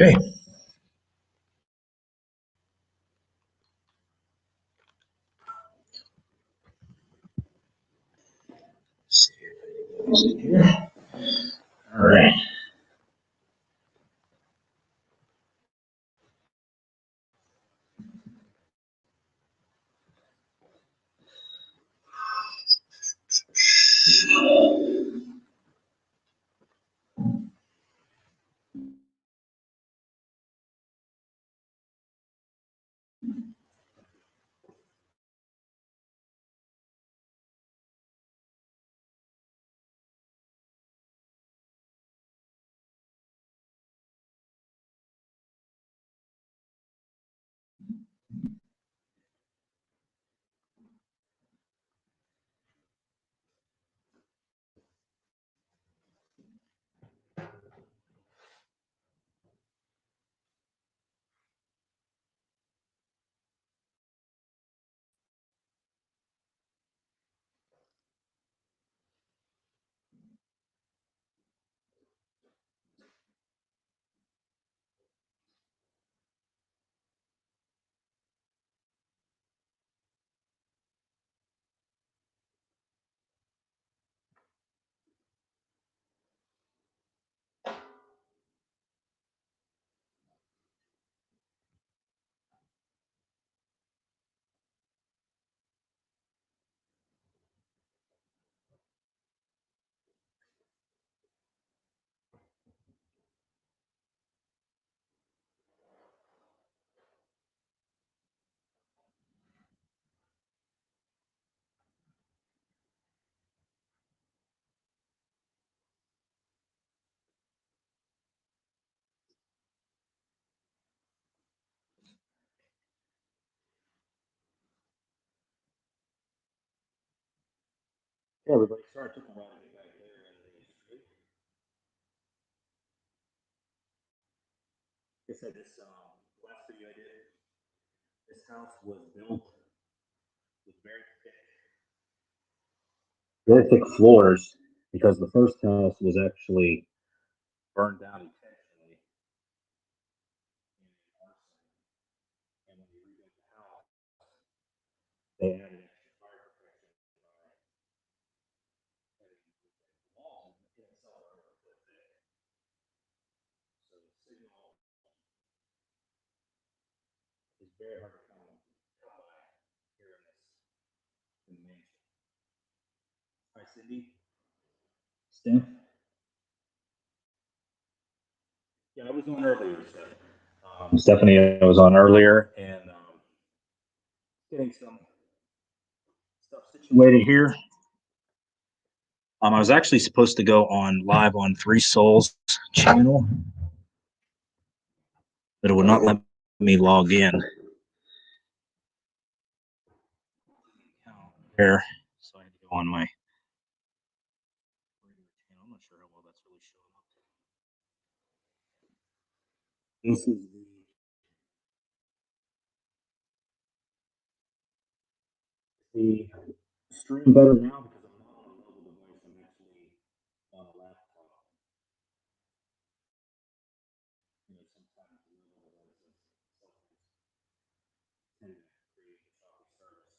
Okay. Let's see if anything's in here. All right. Hey everybody, sorry it took a while to get back there in the street. Like I said, this last video I did, this house was built with very thick floors because the first house was actually burned down intentionally in arson. And when they rebuilt the house, they added extra fire protection by having the walls in itself are over a foot thick. So the signal is very hard to come by here in the mansion. Hi, Cindy. Steph? Yeah, I was on earlier, Steph. Stephanie, I was on earlier and getting some stuff situated here. I was actually supposed to go on live on Three Souls channel, but it would not let me log in. There, so I had to go on my regular channel. I'm not sure how well that's really showing up. This is the stream better now because I'm not on a mobile device. I'm actually on a laptop. You know, sometimes the mobile devices tend to create a choppy service.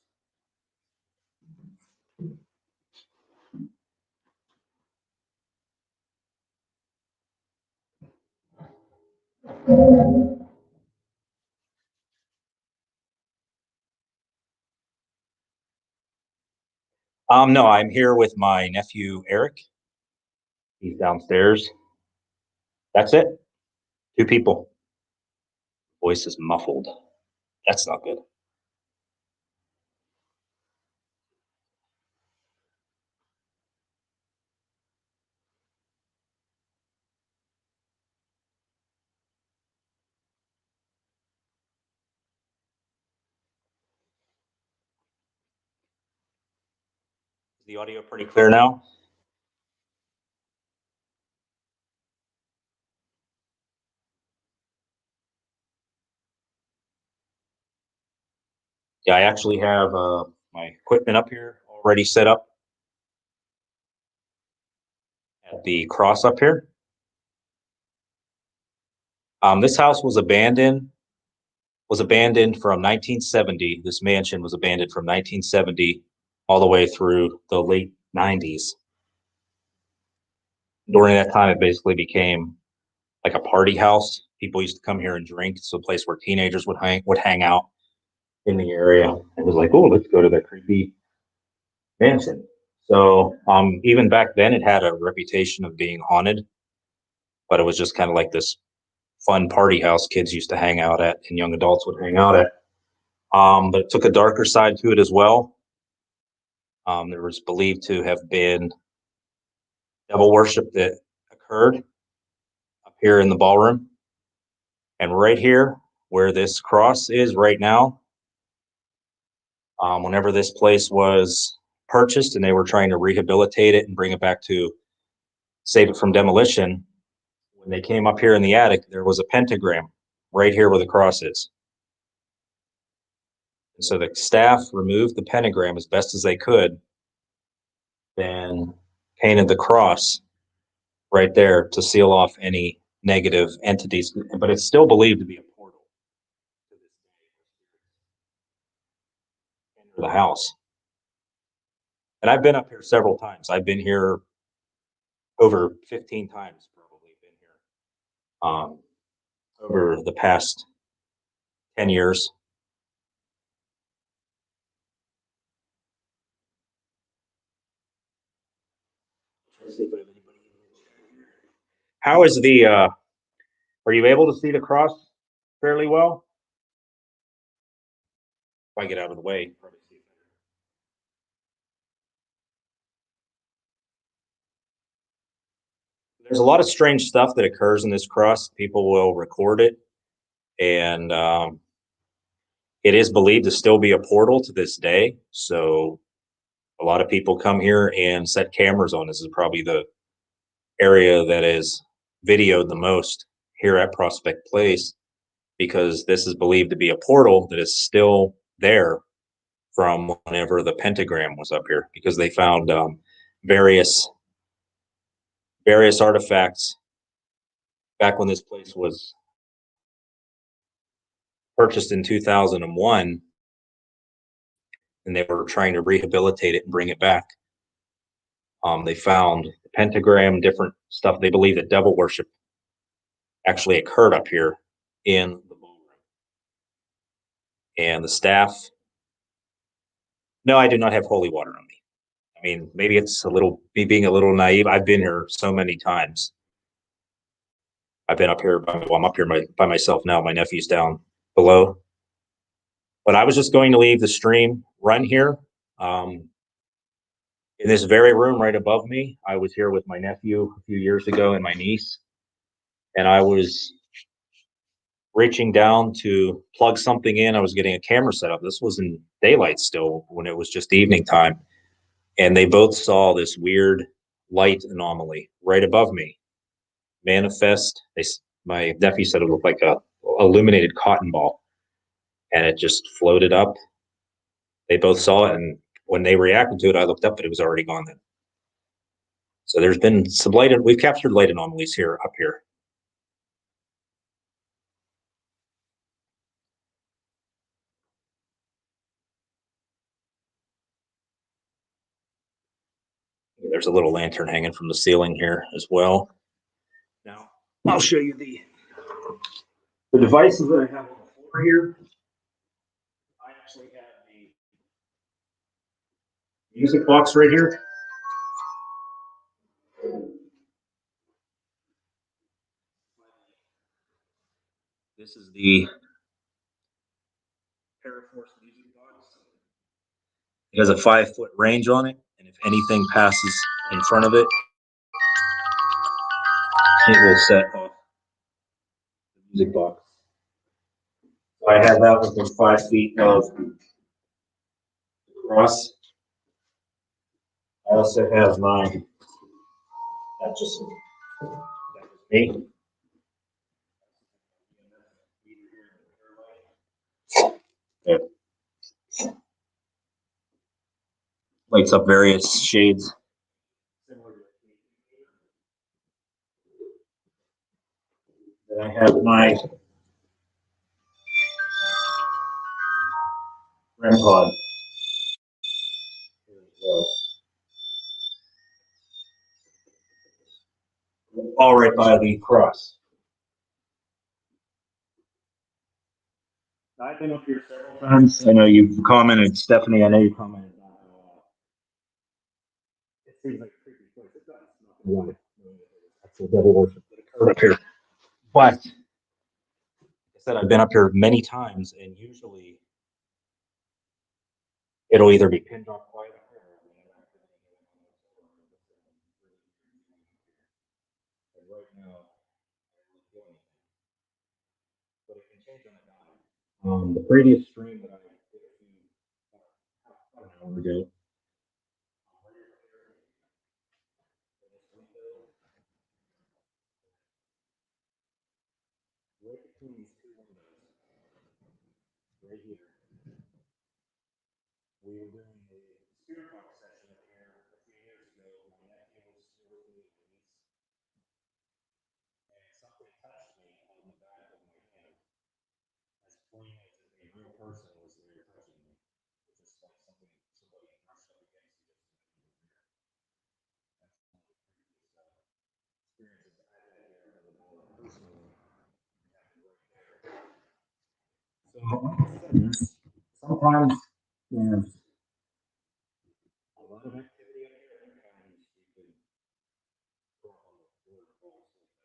No, I'm here with my nephew Eric. He's downstairs. That's it. Two people. Voice is muffled. That's not good. Is the audio pretty clear now? Yeah, I actually have my equipment up here already set up at the cross up here. This house was abandoned from 1970. This mansion was abandoned from 1970 all the way through the late 90s. During that time, it basically became like a party house. People used to come here and drink. It's a place where teenagers would hang out in the area. It was like, oh, let's go to that creepy mansion. So even back then, it had a reputation of being haunted, but it was just kind of like this fun party house kids used to hang out at and young adults would hang out at. But it took a darker side to it as well. There was believed to have been devil worship that occurred up here in the ballroom. And right here, where this cross is right now, whenever this place was purchased and they were trying to rehabilitate it and bring it back to save it from demolition, when they came up here in the attic, there was a pentagram right here where the cross is. And so the staff removed the pentagram as best as they could, then painted the cross right there to seal off any negative entities. But it's still believed to be a portal to this day into the house. And I've been up here several times. I've been here over 15 times, probably been here over the past 10 years. How is are you able to see the cross fairly well? If I get out of the way, probably see it better. There's a lot of strange stuff that occurs in this cross. People will record it, and it is believed to still be a portal to this day. So a lot of people come here and set cameras on. This is probably the area that is videoed the most here at Prospect Place because this is believed to be a portal that is still there from whenever the pentagram was up here because they found various various artifacts back when this place was purchased in 2001 and they were trying to rehabilitate it and bring it back. They found the pentagram, different stuff. They believe that devil worship actually occurred up here in the ballroom. And the staff, no, I do not have holy water on me. I mean, maybe it's a little me being a little naive. I've been here so many times. I've been up here. Well, I'm up here by myself now. My nephew's down below. But I was just going to leave the stream run here. In this very room right above me, I was here with my nephew a few years ago and my niece, and I was reaching down to plug something in. I was getting a camera set up. This was in daylight still when it was just evening time. And they both saw this weird light anomaly right above me manifest. My nephew said it looked like a illuminated cotton ball and it just floated up. They both saw it. And when they reacted to it, I looked up, but it was already gone then. So there's been some light, we've captured light anomalies here up here. There's a little lantern hanging from the ceiling here as well. Now, I'll show you the devices that I have on the floor here. I actually have the music box right here. This is the Paraforce music box. It has a 5-foot range on it, and if anything passes in front of it, it will set off the music box. So I have that within 5 feet of the cross. I also have my, that's just me. It lights up various shades. And I have my REM pod here as well. All right by the cross. I've been up here several times. I know you've commented, Stephanie. I know you commented on how it seems like a creepy place. It does. Not that's a devil worship that occurred up here. But like I said, I've been up here many times, and usually it'll either be pin drop quiet up here, and right now I don't feel anything. But it can change on a dime. The previous stream that I did a few about an hour ago, right between these two windows, right here, we were doing a spirit box session up here a few years ago. My nephew was here with me, and something touched me on the back of my hand, as plain as if a real person was there touching me. It's just like somebody brushed up against you. Experiences I've had here at the Ballroom personally. So, like I said, sometimes there's a lot of activity up here, and sometimes you could go on the floor and fall asleep.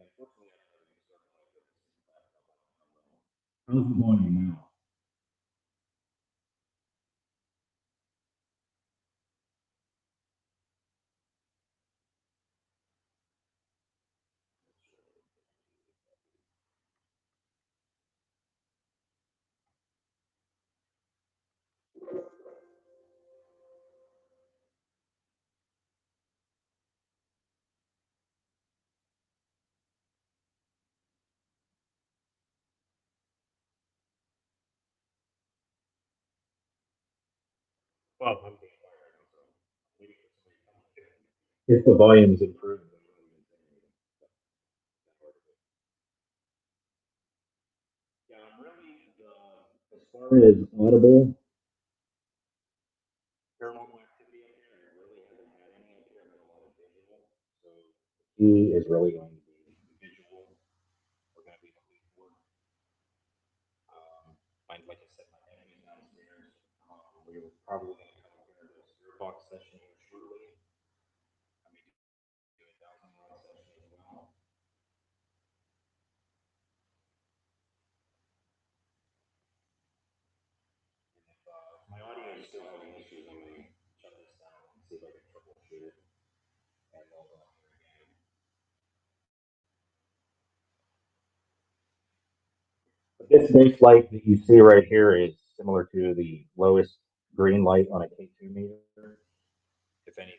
Unfortunately, I don't know if you start how's the volume now? Well, I'm being quiet right now, so maybe for somebody to come. If the volume's improved, then I don't even say anything. Yeah, I'm really as far as audible paranormal activity up here, I really haven't had any up here. I've had a lot of visual. So the key is really going to be visual. We're going to be looking for like I said, my enemies downstairs. We were probably going to come up here and do a spirit box session here shortly. I may do a thousand rod session as well. And if my audio is still having issues, I'm going to shut this down and see if I can troubleshoot it and log on here again. But this base light that you see right here is similar to the lowest green light on a K2 meter. If anything,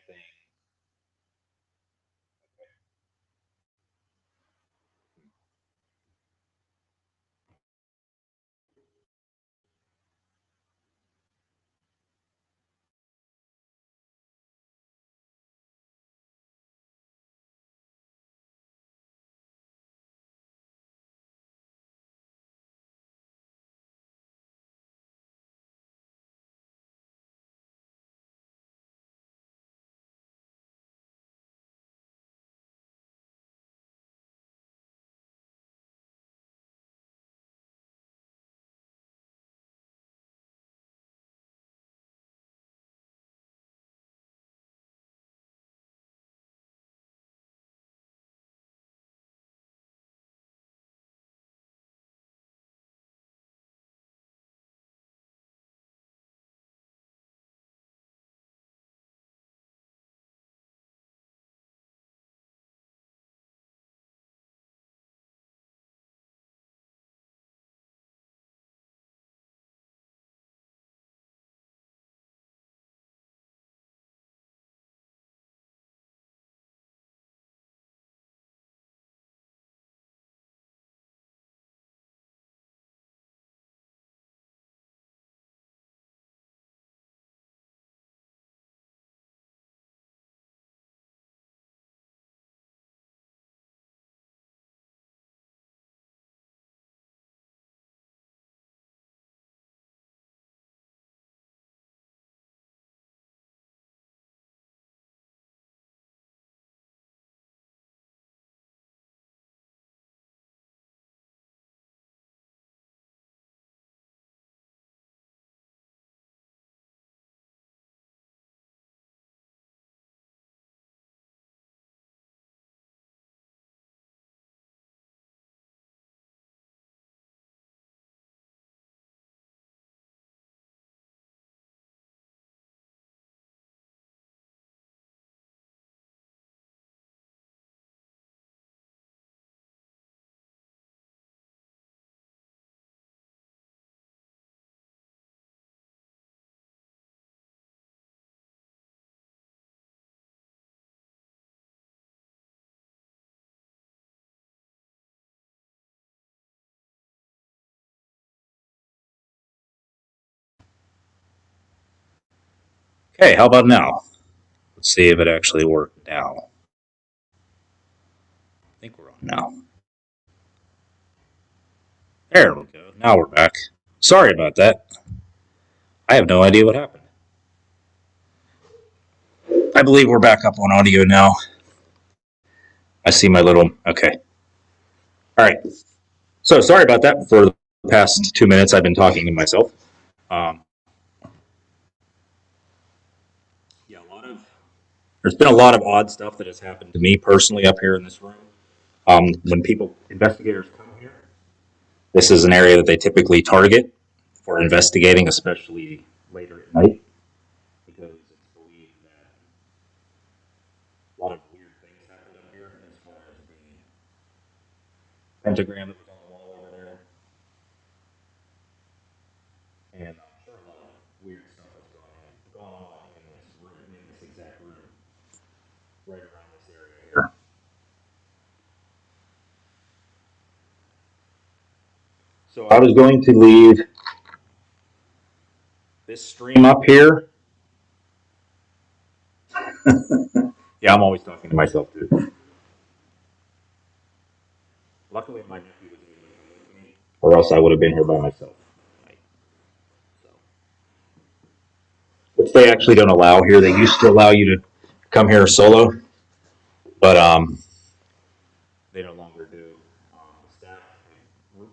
Hey, how about now? Let's see if it actually worked now. I think we're on now. There we go. Now we're back. Sorry about that. I have no idea what happened. I believe we're back up on audio now. I see my little. Okay. All right. So sorry about that. For the past 2 minutes, I've been talking to myself. Um, yeah, there's been a lot of odd stuff that has happened to me personally up here in this room. When investigators come here, this is an area that they typically target for investigating, especially later at night, because it's believed that a lot of weird things happened up here as far as the pentagram that was on the wall over there, and I'm sure a lot of weird stuff has gone on in this room, in this exact room, right around this area here. So I was going to leave this stream up here. Yeah, I'm always talking to myself too. Luckily, my nephew was able to come with me, or else I would have been here by myself. So, which they actually don't allow here. They used to allow you to come here solo, but they no longer do. The staff,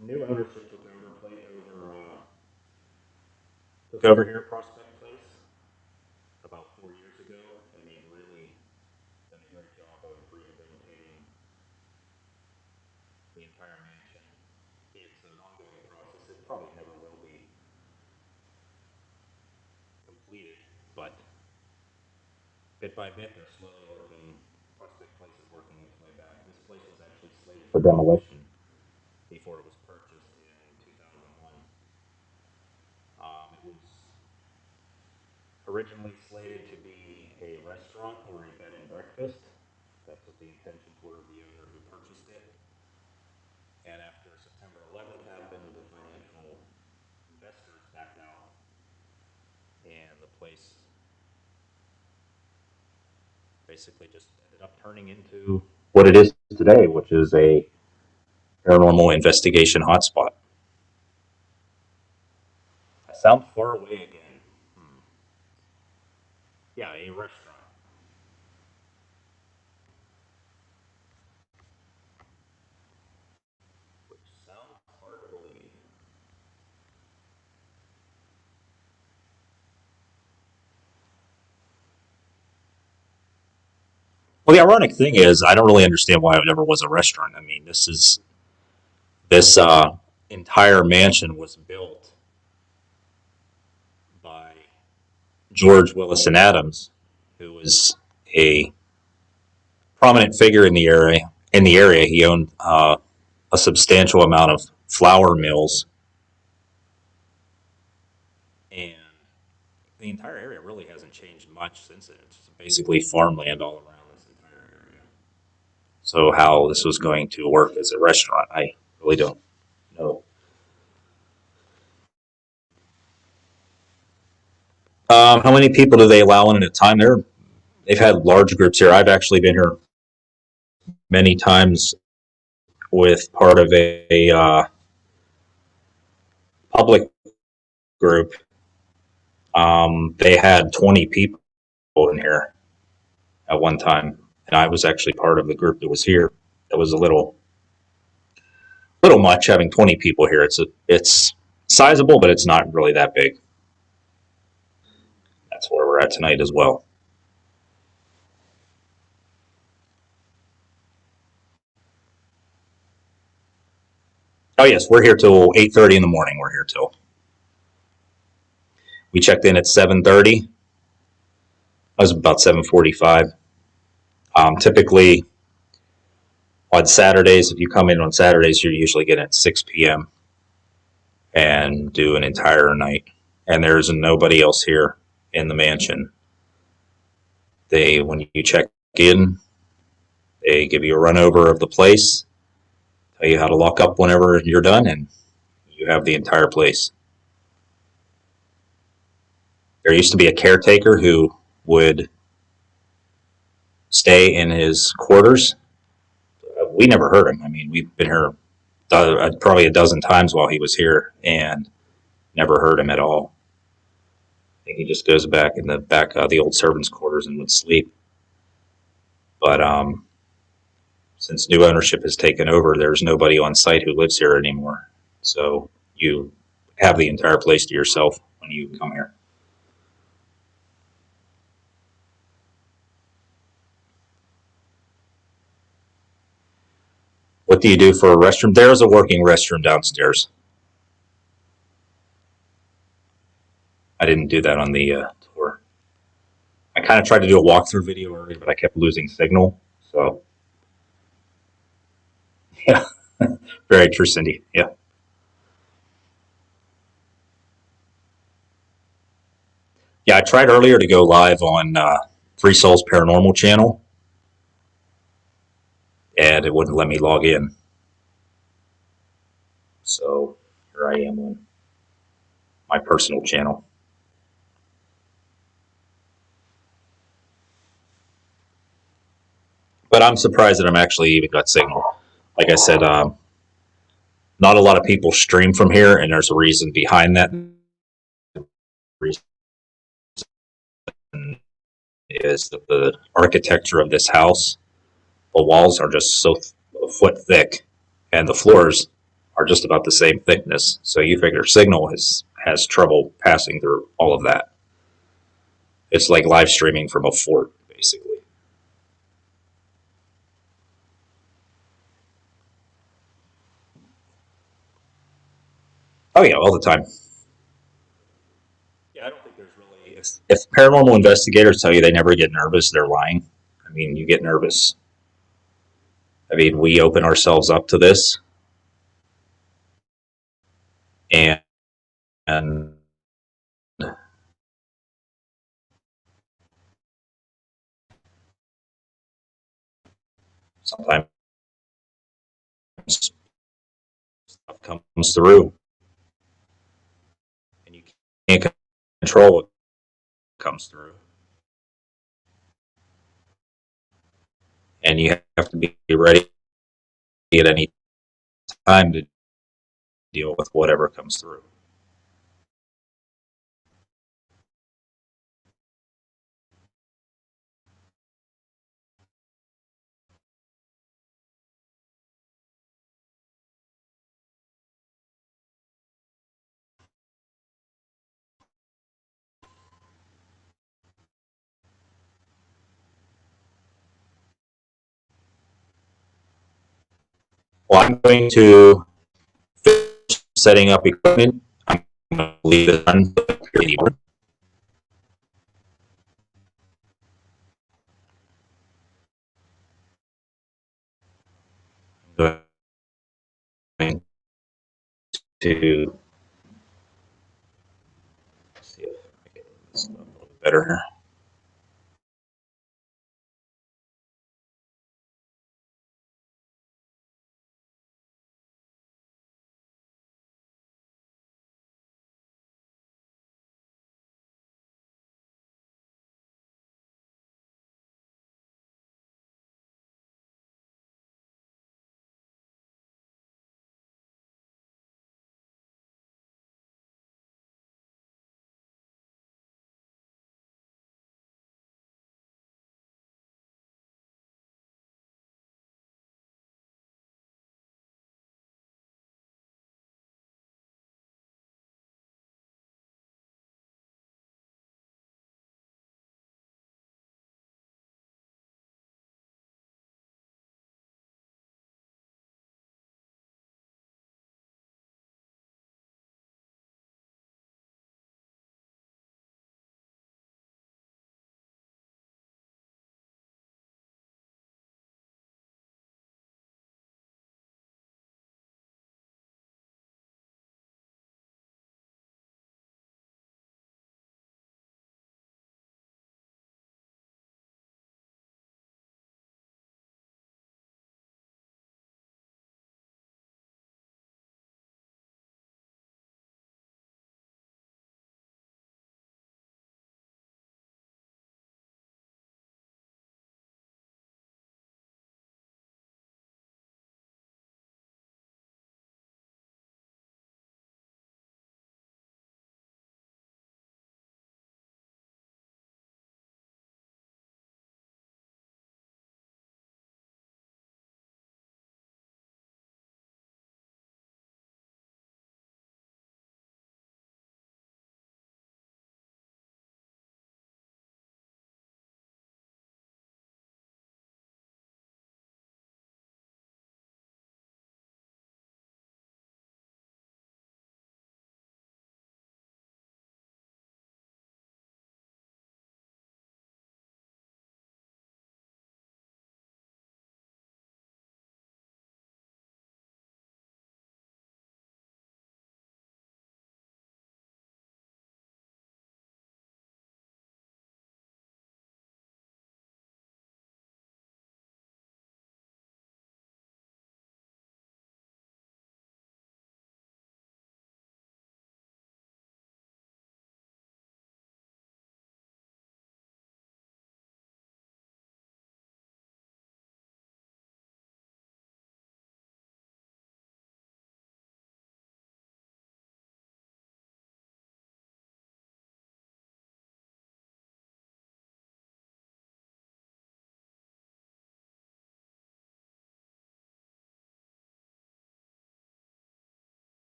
new ownership took over here at Prospect Place about 4 years ago, and they've really done a great job of rehabilitating the entire mansion. It's an ongoing process. It probably never will be completed, but bit by bit, they're slowly working. Prospect Place is working its way back. This place was actually slated for demolition before it was purchased in 2001. It was originally slated to be a restaurant or a bed and breakfast. That's what the intentions were of the owner who purchased it. And after September 11th happened, the financial investors backed out, and the place basically just ended up turning into what it is today, which is a paranormal investigation hotspot. I sound far away again. Hmm. Yeah, a restaurant. Which sounds hard to believe. Well, the ironic thing is, I don't really understand why it ever was a restaurant. I mean, this entire mansion was built by George Willison Adams, who was a prominent figure in the area. He owned a substantial amount of flour mills, and the entire area really hasn't changed much since then. It's basically farmland all around this entire area. So how this was going to work as a restaurant, I really don't know. How many people do they allow in at a time? They've had large groups here. I've actually been here many times with part of a public group. They had 20 people in here at one time, and I was actually part of the group that was here. It was a little much having 20 people here. It's sizable, but it's not really that big. That's where we're at tonight as well. Oh yes, we're here till 8:30 in the morning. We're here till we checked in at 7:30. It was about 7:45. Typically on Saturdays, if you come in on Saturdays, you're usually getting at 6 p.m. and do an entire night. And there's nobody else here in the mansion. When you check in, they give you a run over of the place, tell you how to lock up whenever you're done, and you have the entire place. There used to be a caretaker who would stay in his quarters. We never heard him. I mean, we've been here probably a dozen times while he was here and never heard him at all. I think he just goes back in the back of the old servants' quarters and would sleep. But since new ownership has taken over, there's nobody on site who lives here anymore. So you have the entire place to yourself when you come here. What do you do for a restroom? There's a working restroom downstairs. I didn't do that on the tour. I kind of tried to do a walkthrough video earlier, but I kept losing signal. So, yeah, very true, Cindy. Yeah. Yeah, I tried earlier to go live on Three Souls Paranormal channel, and it wouldn't let me log in. So here I am on my personal channel. But I'm surprised that I'm actually even got signal. Like I said, not a lot of people stream from here, and there's a reason behind that. The reason is that the architecture of this house, the walls are just so a foot thick, and the floors are just about the same thickness. So you figure signal has trouble passing through all of that. It's like live streaming from a fort, basically. Oh yeah, all the time. Yeah, I don't think there's really. If paranormal investigators tell you they never get nervous, they're lying. I mean, you get nervous. I mean, we open ourselves up to this, and and sometimes stuff comes through, and you can't control what comes through, and you have to be ready at any time to deal with whatever comes through. Well, I'm going to finish setting up equipment. I'm going to leave it on anymore. I'm going to see if I get this a little bit better here.